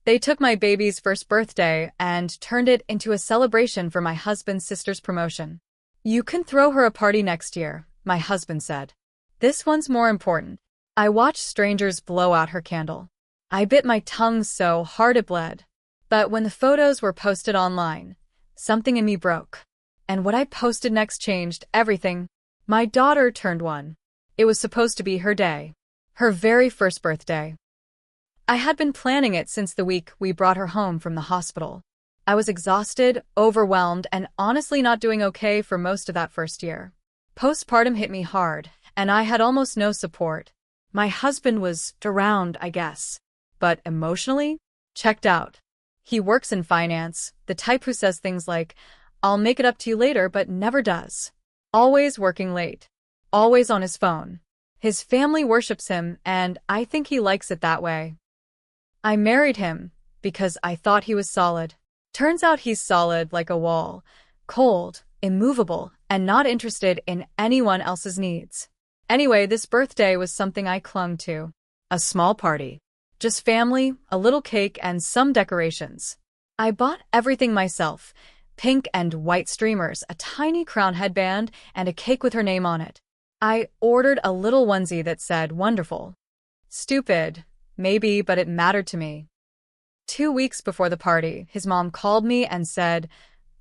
They took my baby's first birthday and turned it into a celebration for my husband's sister's promotion. You can throw her a party next year, my husband said. This one's more important. I watched strangers blow out her candle. I bit my tongue so hard it bled. But when the photos were posted online, something in me broke. And what I posted next changed everything. My daughter turned 1. It was supposed to be her day. Her very first birthday. I had been planning it since the week we brought her home from the hospital. I was exhausted, overwhelmed, and honestly not doing okay for most of that first year. Postpartum hit me hard, and I had almost no support. My husband was around, I guess, but emotionally, checked out. He works in finance, the type who says things like, "I'll make it up to you later," but never does. Always working late. Always on his phone. His family worships him, and I think he likes it that way. I married him because I thought he was solid. Turns out he's solid like a wall, cold, immovable, and not interested in anyone else's needs. Anyway, this birthday was something I clung to. A small party. Just family, a little cake, and some decorations. I bought everything myself. Pink and white streamers, a tiny crown headband, and a cake with her name on it. I ordered a little onesie that said, "Wonderful." Stupid, maybe, but it mattered to me. 2 weeks before the party, his mom called me and said,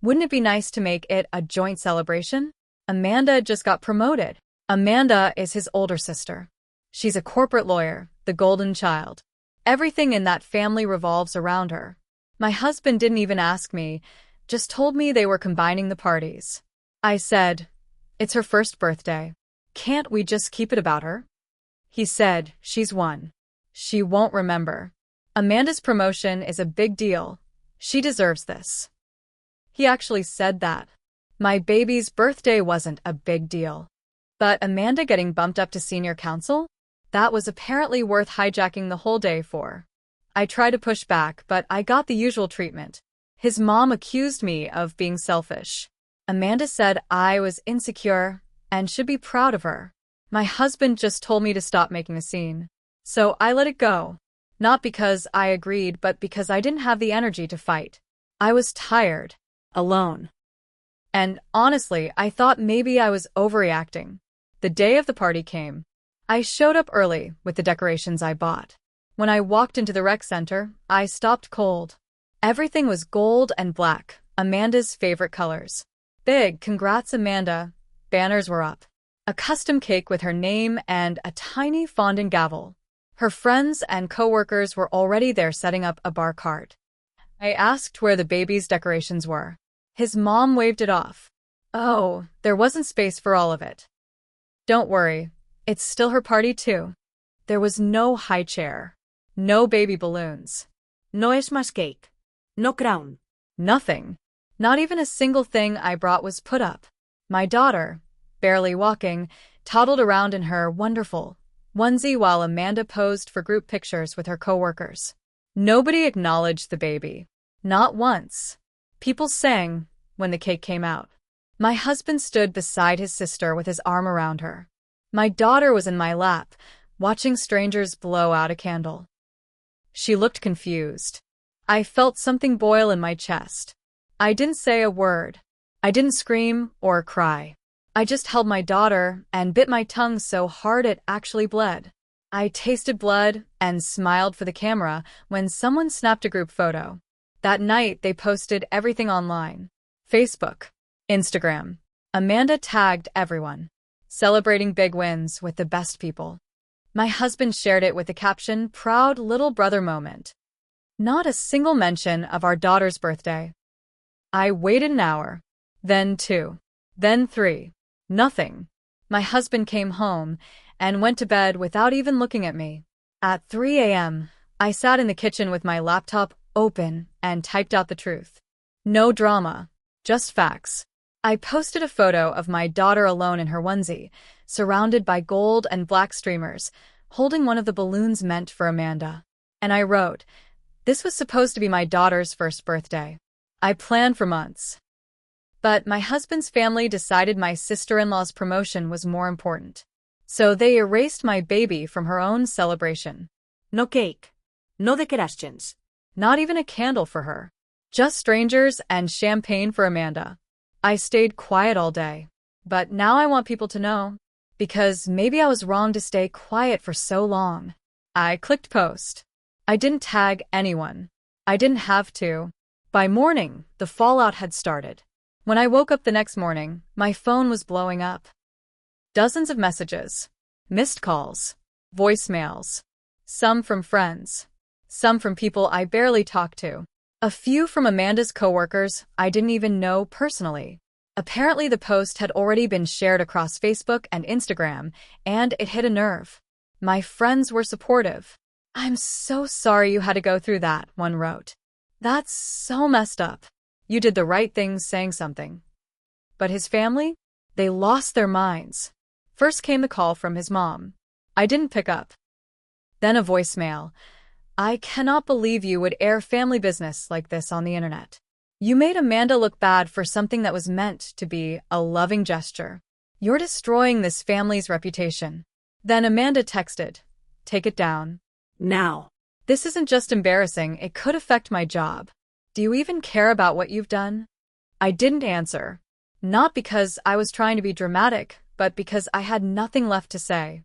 "Wouldn't it be nice to make it a joint celebration? Amanda just got promoted." Amanda is his older sister. She's a corporate lawyer, the golden child. Everything in that family revolves around her. My husband didn't even ask me, just told me they were combining the parties. I said, "It's her first birthday. Can't we just keep it about her?" He said, "She's 1. She won't remember. Amanda's promotion is a big deal. She deserves this." He actually said that. My baby's birthday wasn't a big deal. But Amanda getting bumped up to senior counsel? That was apparently worth hijacking the whole day for. I tried to push back, but I got the usual treatment. His mom accused me of being selfish. Amanda said I was insecure and should be proud of her. My husband just told me to stop making a scene. So I let it go. Not because I agreed, but because I didn't have the energy to fight. I was tired. Alone. And honestly, I thought maybe I was overreacting. The day of the party came. I showed up early with the decorations I bought. When I walked into the rec center, I stopped cold. Everything was gold and black, Amanda's favorite colors. Big "Congrats, Amanda" banners were up. A custom cake with her name and a tiny fondant gavel. Her friends and coworkers were already there setting up a bar cart. I asked where the baby's decorations were. His mom waved it off. Oh, there wasn't space for all of it. Don't worry, it's still her party too. There was no high chair. No baby balloons. No es más cake. No crown. Nothing. Not even a single thing I brought was put up. My daughter, barely walking, toddled around in her wonderful onesie while Amanda posed for group pictures with her coworkers. Nobody acknowledged the baby. Not once. People sang when the cake came out. My husband stood beside his sister with his arm around her. My daughter was in my lap, watching strangers blow out a candle. She looked confused. I felt something boil in my chest. I didn't say a word. I didn't scream or cry. I just held my daughter and bit my tongue so hard it actually bled. I tasted blood and smiled for the camera when someone snapped a group photo. That night, they posted everything online. Facebook, Instagram. Amanda tagged everyone, celebrating big wins with the best people. My husband shared it with the caption, "Proud little brother moment." Not a single mention of our daughter's birthday. I waited an hour, then 2, then 3. Nothing. My husband came home and went to bed without even looking at me. At 3 a.m., I sat in the kitchen with my laptop open and typed out the truth. No drama, just facts. I posted a photo of my daughter alone in her onesie, surrounded by gold and black streamers, holding one of the balloons meant for Amanda. And I wrote, "This was supposed to be my daughter's first birthday. I planned for months." But my husband's family decided my sister-in-law's promotion was more important. So they erased my baby from her own celebration. No cake. No decorations. Not even a candle for her. Just strangers and champagne for Amanda. I stayed quiet all day. But now I want people to know. Because maybe I was wrong to stay quiet for so long. I clicked post. I didn't tag anyone. I didn't have to. By morning, the fallout had started. When I woke up the next morning, my phone was blowing up. Dozens of messages. Missed calls. Voicemails. Some from friends. Some from people I barely talked to. A few from Amanda's coworkers I didn't even know personally. Apparently the post had already been shared across Facebook and Instagram, and it hit a nerve. My friends were supportive. "I'm so sorry you had to go through that," one wrote. "That's so messed up. You did the right thing saying something." But his family? They lost their minds. First came the call from his mom. I didn't pick up. Then a voicemail. "I cannot believe you would air family business like this on the internet. You made Amanda look bad for something that was meant to be a loving gesture. You're destroying this family's reputation." Then Amanda texted, "Take it down. Now. This isn't just embarrassing, it could affect my job. Do you even care about what you've done?" I didn't answer. Not because I was trying to be dramatic, but because I had nothing left to say.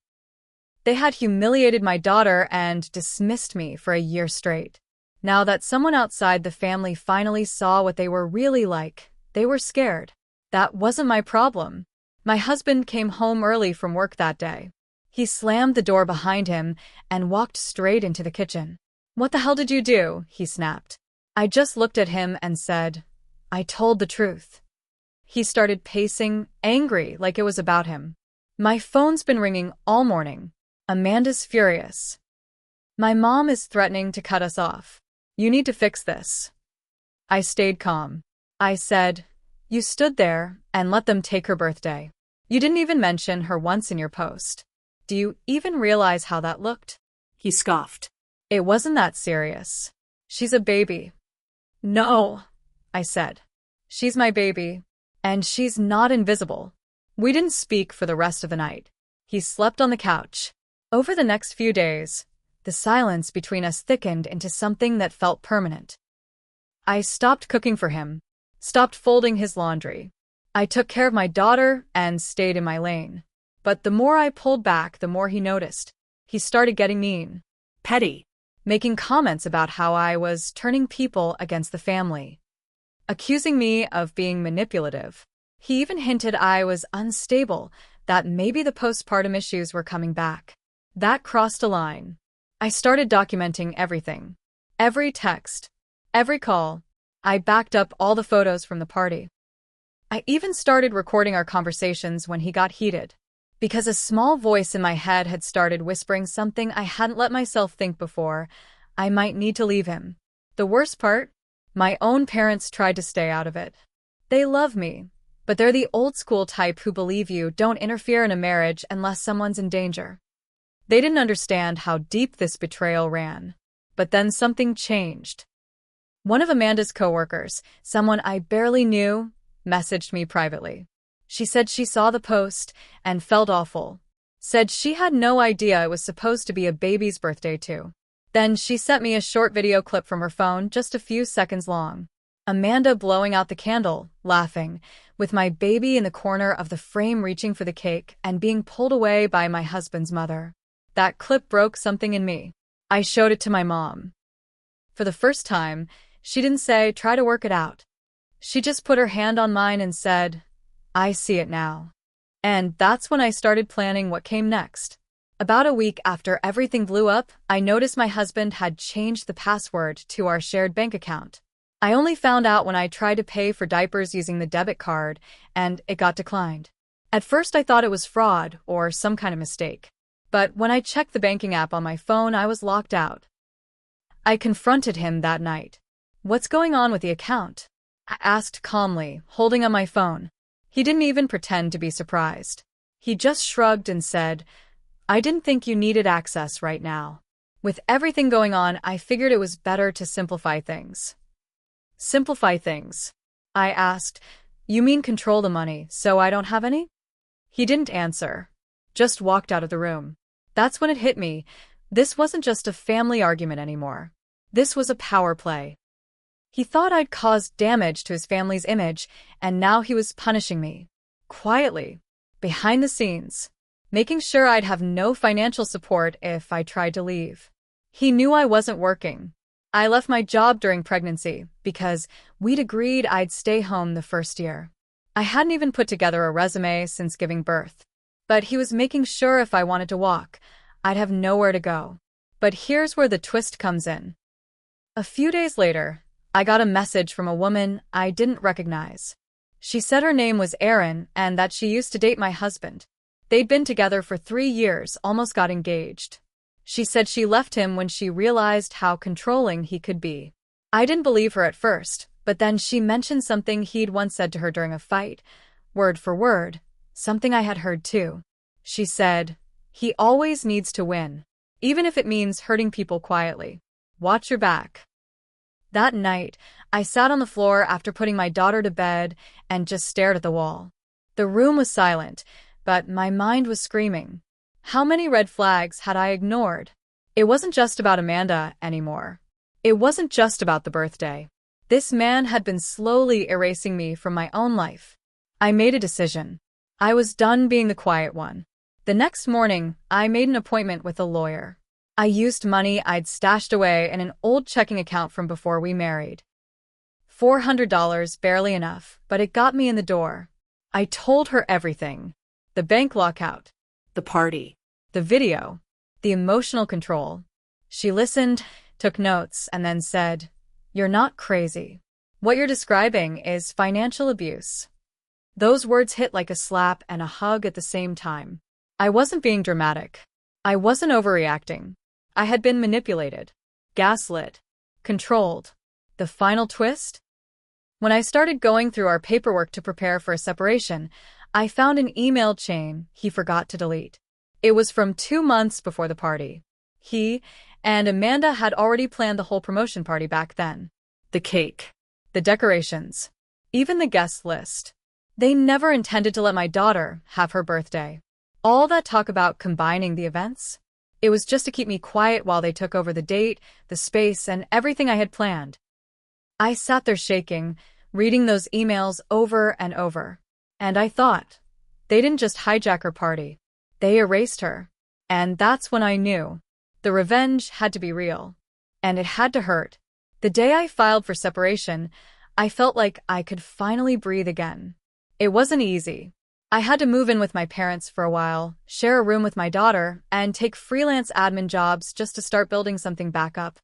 They had humiliated my daughter and dismissed me for a year straight. Now that someone outside the family finally saw what they were really like, they were scared. That wasn't my problem. My husband came home early from work that day. He slammed the door behind him and walked straight into the kitchen. "What the hell did you do?" he snapped. I just looked at him and said, "I told the truth." He started pacing, angry, like it was about him. "My phone's been ringing all morning. Amanda's furious. My mom is threatening to cut us off. You need to fix this." I stayed calm. I said, "You stood there and let them take her birthday. You didn't even mention her once in your post. Do you even realize how that looked?" He scoffed. "It wasn't that serious. She's a baby." "No," I said. "She's my baby. And she's not invisible." We didn't speak for the rest of the night. He slept on the couch. Over the next few days, the silence between us thickened into something that felt permanent. I stopped cooking for him, stopped folding his laundry. I took care of my daughter and stayed in my lane. But the more I pulled back, the more he noticed. He started getting mean. Petty. Making comments about how I was turning people against the family. Accusing me of being manipulative. He even hinted I was unstable, that maybe the postpartum issues were coming back. That crossed a line. I started documenting everything. Every text. Every call. I backed up all the photos from the party. I even started recording our conversations when he got heated. Because a small voice in my head had started whispering something I hadn't let myself think before. I might need to leave him. The worst part? My own parents tried to stay out of it. They love me, but they're the old-school type who believe you don't interfere in a marriage unless someone's in danger. They didn't understand how deep this betrayal ran. But then something changed. One of Amanda's coworkers, someone I barely knew, messaged me privately. She said she saw the post and felt awful. Said she had no idea it was supposed to be a baby's birthday too. Then she sent me a short video clip from her phone, just a few seconds long. Amanda blowing out the candle, laughing, with my baby in the corner of the frame reaching for the cake and being pulled away by my husband's mother. That clip broke something in me. I showed it to my mom. For the first time, she didn't say, "Try to work it out." She just put her hand on mine and said, "I see it now." And that's when I started planning what came next. About a week after everything blew up, I noticed my husband had changed the password to our shared bank account. I only found out when I tried to pay for diapers using the debit card, and it got declined. At first I thought it was fraud or some kind of mistake. But when I checked the banking app on my phone, I was locked out. I confronted him that night. "What's going on with the account?" I asked calmly, holding up my phone. He didn't even pretend to be surprised. He just shrugged and said, "I didn't think you needed access right now." With everything going on, I figured it was better to simplify things. "Simplify things?" I asked. "You mean control the money, so I don't have any?" He didn't answer. Just walked out of the room. That's when it hit me. This wasn't just a family argument anymore. This was a power play. He thought I'd caused damage to his family's image, and now he was punishing me. Quietly, behind the scenes, making sure I'd have no financial support if I tried to leave. He knew I wasn't working. I left my job during pregnancy because we'd agreed I'd stay home the first year. I hadn't even put together a resume since giving birth. But he was making sure if I wanted to walk, I'd have nowhere to go. But here's where the twist comes in. A few days later, I got a message from a woman I didn't recognize. She said her name was Erin and that she used to date my husband. They'd been together for 3 years, almost got engaged. She said she left him when she realized how controlling he could be. I didn't believe her at first, but then she mentioned something he'd once said to her during a fight, word for word, something I had heard too. She said, "He always needs to win, even if it means hurting people quietly. Watch your back." That night, I sat on the floor after putting my daughter to bed and just stared at the wall. The room was silent, but my mind was screaming. How many red flags had I ignored? It wasn't just about Amanda anymore. It wasn't just about the birthday. This man had been slowly erasing me from my own life. I made a decision. I was done being the quiet one. The next morning, I made an appointment with a lawyer. I used money I'd stashed away in an old checking account from before we married. $400, barely enough, but it got me in the door. I told her everything. The bank lockout. The party. The video. The emotional control. She listened, took notes, and then said, "You're not crazy. What you're describing is financial abuse." Those words hit like a slap and a hug at the same time. I wasn't being dramatic. I wasn't overreacting. I had been manipulated, gaslit, controlled. The final twist? When I started going through our paperwork to prepare for a separation, I found an email chain he forgot to delete. It was from 2 months before the party. He and Amanda had already planned the whole promotion party back then. The cake, the decorations, even the guest list. They never intended to let my daughter have her birthday. All that talk about combining the events? It was just to keep me quiet while they took over the date, the space, and everything I had planned. I sat there shaking, reading those emails over and over. And I thought, they didn't just hijack her party. They erased her. And that's when I knew. The revenge had to be real. And it had to hurt. The day I filed for separation, I felt like I could finally breathe again. It wasn't easy. I had to move in with my parents for a while, share a room with my daughter, and take freelance admin jobs just to start building something back up.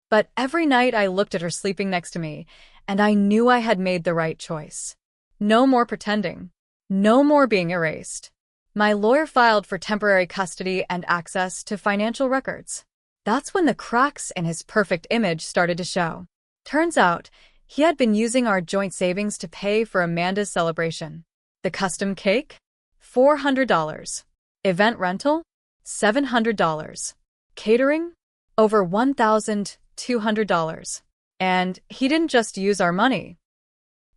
But every night I looked at her sleeping next to me, and I knew I had made the right choice. No more pretending. No more being erased. My lawyer filed for temporary custody and access to financial records. That's when the cracks in his perfect image started to show. Turns out, he had been using our joint savings to pay for Amanda's celebration. The custom cake? $400. Event rental? $700. Catering? Over $1,200. And he didn't just use our money.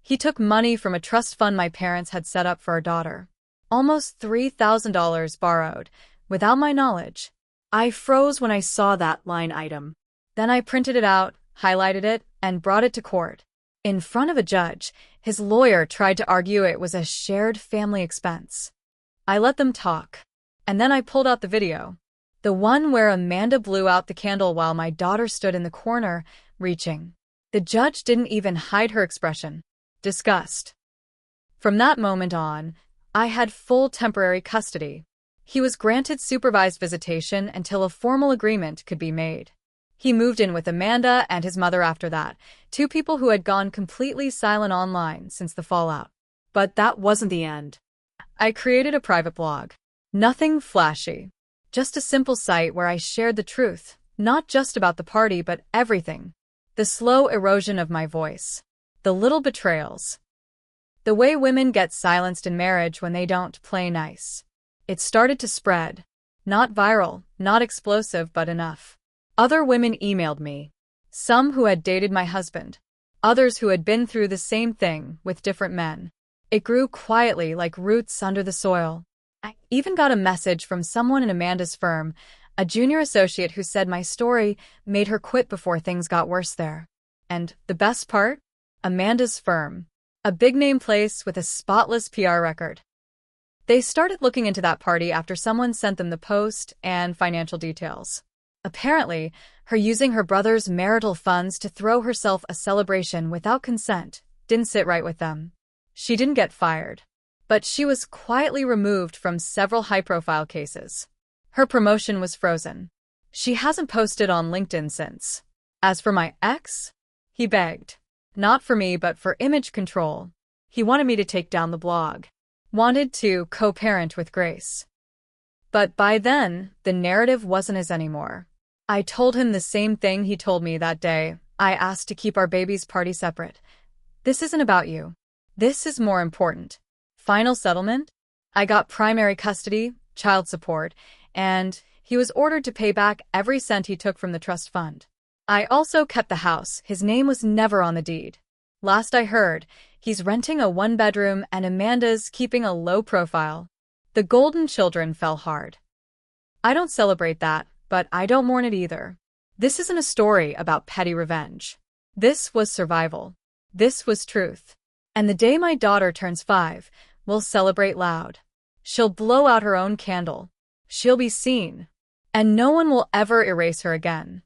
He took money from a trust fund my parents had set up for our daughter. Almost $3,000 borrowed, without my knowledge. I froze when I saw that line item. Then I printed it out, highlighted it, and brought it to court. In front of a judge, his lawyer tried to argue it was a shared family expense. I let them talk. And then I pulled out the video. The one where Amanda blew out the candle while my daughter stood in the corner, reaching. The judge didn't even hide her expression. Disgust. From that moment on, I had full temporary custody. He was granted supervised visitation until a formal agreement could be made. He moved in with Amanda and his mother after that, 2 people who had gone completely silent online since the fallout. But that wasn't the end. I created a private blog. Nothing flashy. Just a simple site where I shared the truth, not just about the party but everything. The slow erosion of my voice. The little betrayals. The way women get silenced in marriage when they don't play nice. It started to spread. Not viral, not explosive, but enough. Other women emailed me. Some who had dated my husband. Others who had been through the same thing with different men. It grew quietly like roots under the soil. I even got a message from someone in Amanda's firm, A junior associate who said my story made her quit before things got worse there. And the best part? Amanda's firm. A big-name place with a spotless PR record. They started looking into that party after someone sent them the post and financial details. Apparently, her using her brother's marital funds to throw herself a celebration without consent didn't sit right with them. She didn't get fired, but she was quietly removed from several high-profile cases. Her promotion was frozen. She hasn't posted on LinkedIn since. As for my ex, he begged. Not for me, but for image control. He wanted me to take down the blog. Wanted to co-parent with Grace. But by then, the narrative wasn't his anymore. I told him the same thing he told me that day. I asked to keep our baby's party separate. This isn't about you. This is more important. Final settlement? I got primary custody, child support, and he was ordered to pay back every cent he took from the trust fund. I also kept the house. His name was never on the deed. Last I heard, he's renting a one-bedroom and Amanda's keeping a low profile. The golden children fell hard. I don't celebrate that, but I don't mourn it either. This isn't a story about petty revenge. This was survival. This was truth. And the day my daughter turns 5, we'll celebrate loud. She'll blow out her own candle. She'll be seen. And no one will ever erase her again.